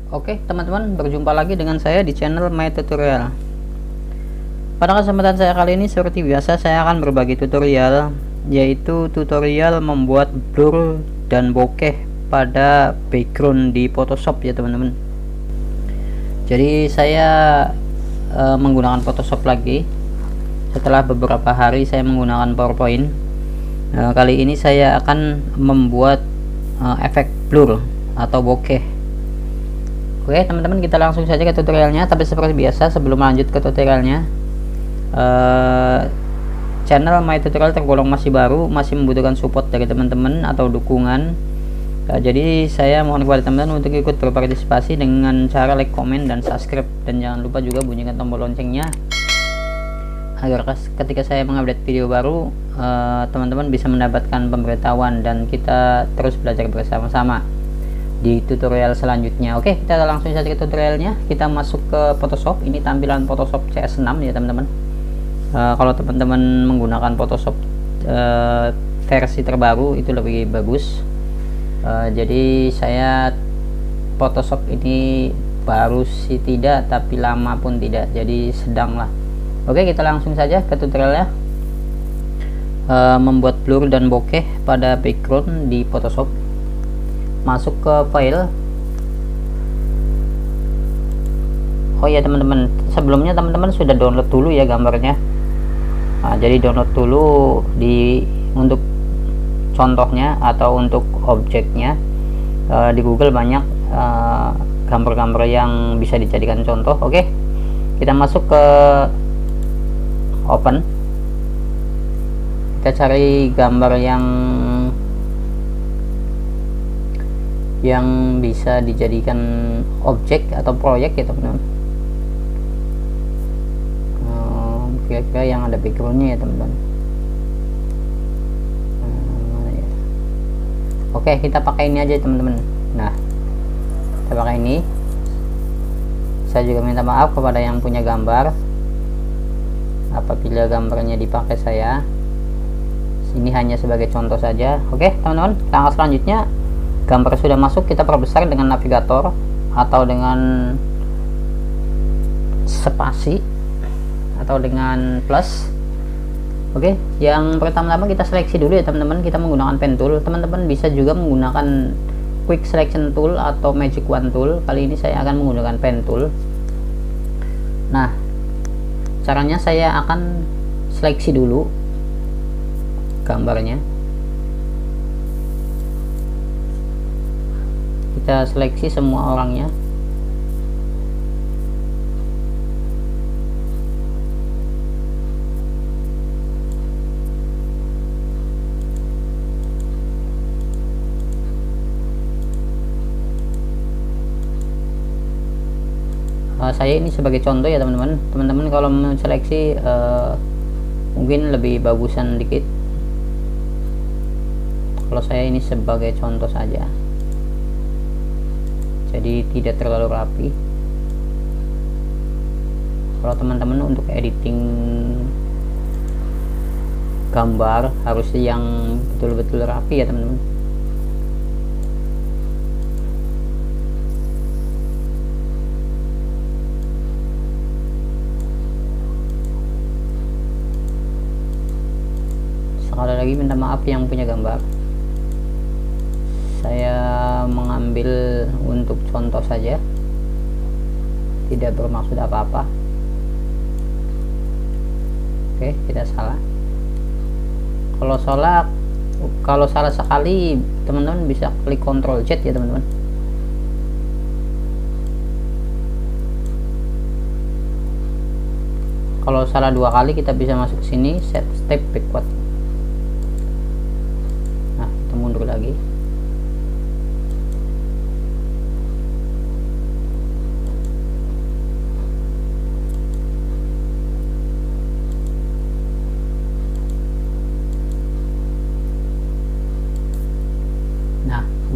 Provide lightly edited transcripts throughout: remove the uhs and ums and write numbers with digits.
Oke teman-teman, berjumpa lagi dengan saya di channel My Tutorial. Pada kesempatan saya kali ini seperti biasa saya akan berbagi tutorial, yaitu tutorial membuat blur dan bokeh pada background di Photoshop ya teman-teman. Jadi saya menggunakan Photoshop lagi setelah beberapa hari saya menggunakan PowerPoint. Kali ini saya akan membuat efek blur atau bokeh. Oke teman-teman, kita langsung saja ke tutorialnya. Tapi seperti biasa sebelum lanjut ke tutorialnya, channel My Tutorial tergolong masih baru, masih membutuhkan support dari teman-teman atau dukungan. Jadi saya mohon kepada teman-teman untuk ikut berpartisipasi dengan cara like, komen, dan subscribe, dan jangan lupa juga bunyikan tombol loncengnya agar ketika saya mengupdate video baru teman-teman bisa mendapatkan pemberitahuan dan kita terus belajar bersama-sama di tutorial selanjutnya. Oke, kita langsung saja ke tutorialnya. Kita masuk ke Photoshop. Ini tampilan Photoshop CS6 ya teman-teman. Kalau teman-teman menggunakan Photoshop versi terbaru itu lebih bagus. Jadi saya Photoshop ini baru sih tidak, tapi lama pun tidak, jadi sedang lah. Oke, kita langsung saja ke tutorialnya. Membuat blur dan bokeh pada background di Photoshop. Masuk ke file. Oh ya teman-teman, sebelumnya teman-teman sudah download dulu ya gambarnya. Jadi download dulu untuk contohnya atau untuk objeknya. Di Google banyak gambar-gambar yang bisa dijadikan contoh. Oke, kita masuk ke open. Kita cari gambar yang bisa dijadikan objek atau proyek ya teman-teman. Kira-kira yang ada backgroundnya ya teman-teman. Oke, kita pakai ini aja teman-teman. Nah, kita pakai ini. Saya juga minta maaf kepada yang punya gambar apabila gambarnya dipakai saya. Ini hanya sebagai contoh saja. Oke teman-teman, langkah selanjutnya, gambar sudah masuk, kita perbesar dengan navigator atau dengan spasi atau dengan plus. Oke, yang pertama-tama kita seleksi dulu ya teman-teman. Kita menggunakan pen tool. Teman-teman bisa juga menggunakan quick selection tool atau magic wand tool. Kali ini saya akan menggunakan pen tool. Nah, caranya saya akan seleksi dulu gambarnya. Kita seleksi semua orangnya. Saya ini sebagai contoh ya teman-teman. Teman-teman kalau mau seleksi mungkin lebih bagusan dikit. Kalau saya ini sebagai contoh saja, jadi tidak terlalu rapi. Kalau teman-teman untuk editing gambar harus yang betul-betul rapi ya teman-teman. Sekali lagi minta maaf yang punya gambar. Saya mengambil untuk contoh saja, tidak bermaksud apa-apa. Oke, tidak salah. Kalau salah sekali teman-teman bisa klik Ctrl Z ya teman-teman. Kalau salah 2 kali kita bisa masuk ke sini, set step backward. Nah, kita mundur lagi.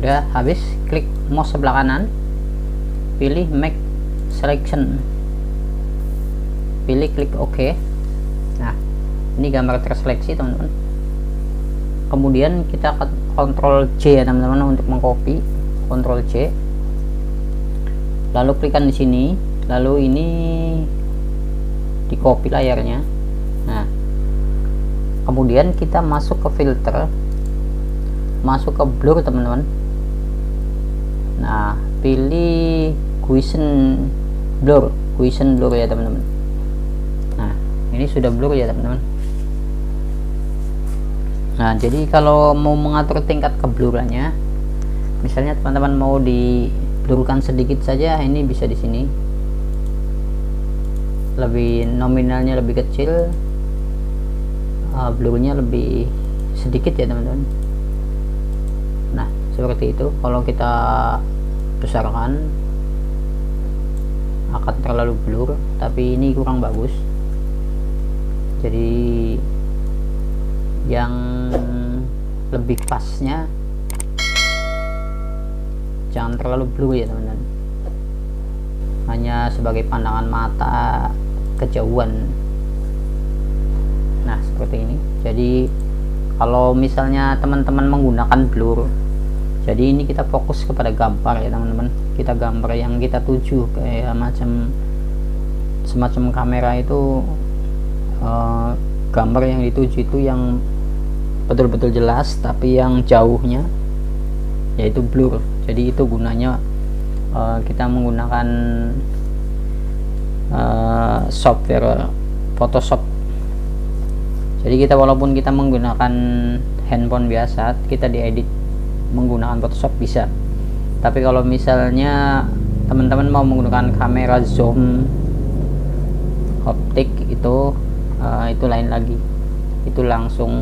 Udah habis, klik mouse sebelah kanan, pilih make selection, pilih klik OK. Nah, ini gambar terseleksi teman-teman. Kemudian kita Ctrl C ya teman-teman untuk mengcopy. Ctrl C, lalu klikkan di sini, lalu ini di copy layarnya. Nah, kemudian kita masuk ke filter, masuk ke blur teman-teman. Nah, pilih Gaussian blur ya teman-teman. Nah, ini sudah blur ya teman-teman. Nah, jadi kalau mau mengatur tingkat keblurannya, misalnya teman-teman mau diblurkan sedikit saja, ini bisa di sini. Lebih nominalnya lebih kecil, blurnya lebih sedikit ya teman-teman. Nah, seperti itu. Kalau kita besarkan akan terlalu blur, tapi ini kurang bagus. Jadi yang lebih pasnya jangan terlalu blur ya teman-teman, hanya sebagai pandangan mata kejauhan. Nah, seperti ini. Jadi kalau misalnya teman-teman menggunakan blur, jadi ini kita fokus kepada gambar ya teman-teman. Kita gambar yang kita tuju, kayak semacam kamera itu, gambar yang dituju itu yang betul-betul jelas, tapi yang jauhnya yaitu blur. Jadi itu gunanya kita menggunakan software Photoshop. Jadi kita walaupun kita menggunakan handphone biasa, kita diedit menggunakan Photoshop bisa. Tapi kalau misalnya teman-teman mau menggunakan kamera zoom optik itu lain lagi. Itu langsung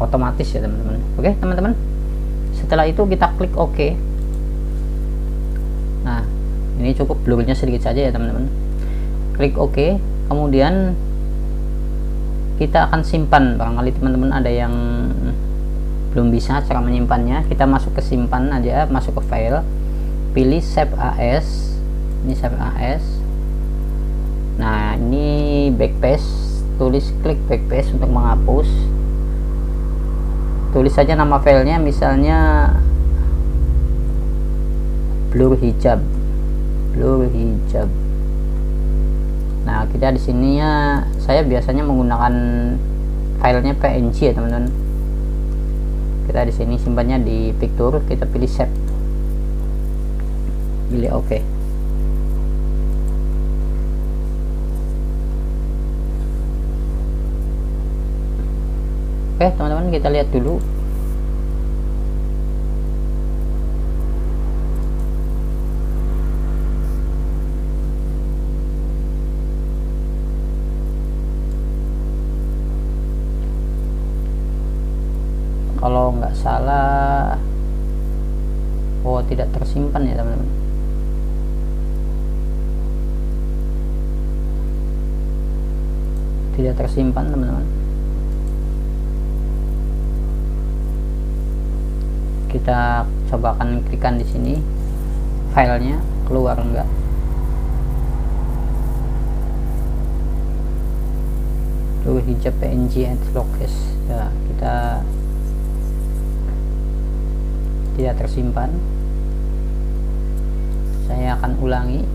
otomatis ya teman-teman. Oke teman-teman, setelah itu kita klik OK. Nah, ini cukup blurnya sedikit saja ya teman-teman. Klik OK, kemudian kita akan simpan. Barangkali teman-teman ada yang belum bisa cara menyimpannya, kita masuk ke simpan aja, masuk ke file, pilih save as. Ini save as. Nah, ini backspace, tulis klik backspace untuk menghapus. Tulis saja nama filenya, misalnya blur hijab. Nah, kita di sininya, saya biasanya menggunakan filenya PNG ya teman-teman. Kita di sini simpannya di picture, kita pilih save, pilih OK. Oke teman-teman, kita lihat dulu. Kalau nggak salah, oh tidak tersimpan ya teman-teman. Tidak tersimpan teman-teman. Kita coba akan klikkan di sini, filenya keluar enggak. Blur hijab PNG and locus. Ya, kita tidak tersimpan. Saya akan ulangi.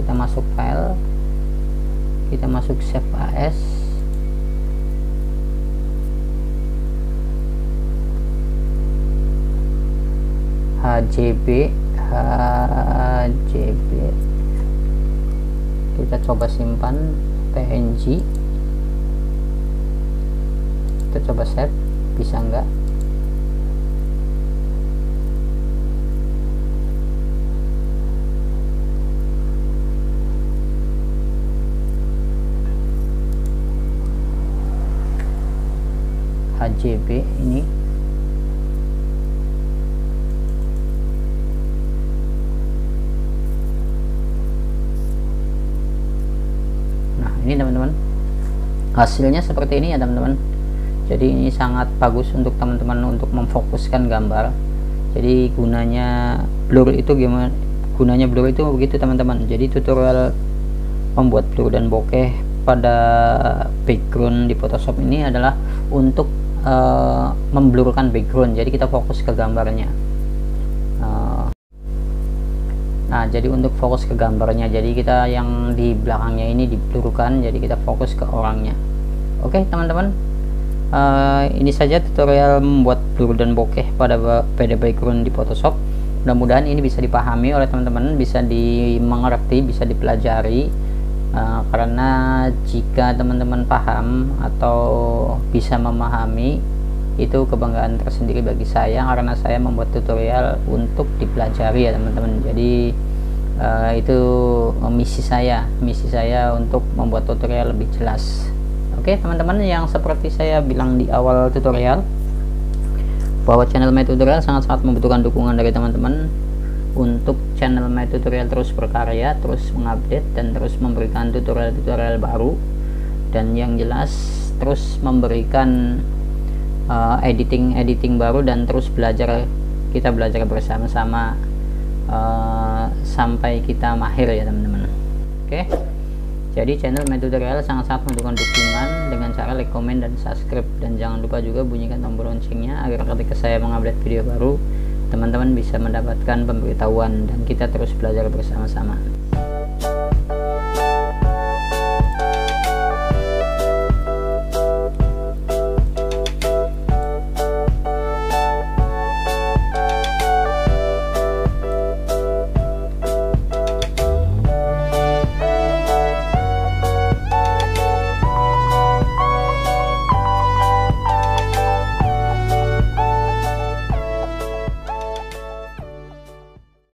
Kita masuk file, kita masuk save as, HJB, kita coba simpan PNG, kita coba save, bisa enggak. HJB ini teman-teman, hasilnya seperti ini ya teman-teman. Jadi ini sangat bagus untuk teman-teman untuk memfokuskan gambar. Jadi gunanya blur itu gimana? Gunanya blur itu begitu teman-teman. Jadi tutorial membuat blur dan bokeh pada background di Photoshop ini adalah untuk memblurkan background. Jadi kita fokus ke gambarnya. Nah, jadi untuk fokus ke gambarnya, jadi kita yang di belakangnya ini diblurkan, jadi kita fokus ke orangnya. Oke teman-teman, ini saja tutorial membuat blur dan bokeh pada background di Photoshop. Mudah-mudahan ini bisa dipahami oleh teman-teman, bisa dimengerti, bisa dipelajari, karena jika teman-teman paham atau bisa memahami, itu kebanggaan tersendiri bagi saya, karena saya membuat tutorial untuk dipelajari ya teman-teman. Jadi itu misi saya untuk membuat tutorial lebih jelas. Oke teman-teman, yang seperti saya bilang di awal tutorial, bahwa channel My Tutorial sangat-sangat membutuhkan dukungan dari teman-teman untuk channel My Tutorial terus berkarya, terus mengupdate, dan terus memberikan tutorial-tutorial baru, dan yang jelas terus memberikan editing baru, dan terus kita belajar bersama-sama sampai kita mahir ya teman-teman. Oke, jadi channel My Tutorial sangat-sangat membutuhkan dukungan dengan cara like, comment, dan subscribe, dan jangan lupa juga bunyikan tombol loncengnya agar ketika saya mengupload video baru teman-teman bisa mendapatkan pemberitahuan dan kita terus belajar bersama-sama.